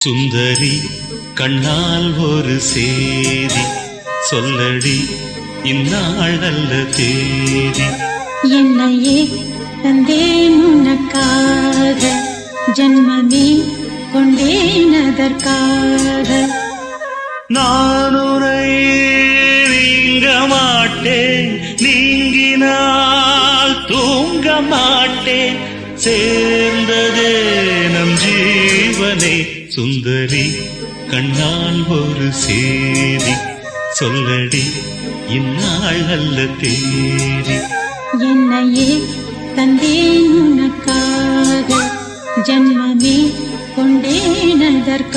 சுந்தரி கண்ணால் ஒரு சேதி சொல்லடி, இந்நாள் நல்ல தேதி. என்னையே தந்தேன் உனக்காக, ஜன்மமே கொண்டேன் அதற்காக. நான் உன்னை நீங்க மாட்டேன், நீங்கினால் தூங்க மாட்டேன், சேர்ந்ததே நம் ஜீவனே. சுந்தரி கண்ணால் ஒரு சேதி சொல்லடி, இந்நாள் நல்ல தேதி. என்னையே தந்தேன் உனக்காக, ஜன்மமே கொண்டேன் அதற்காக.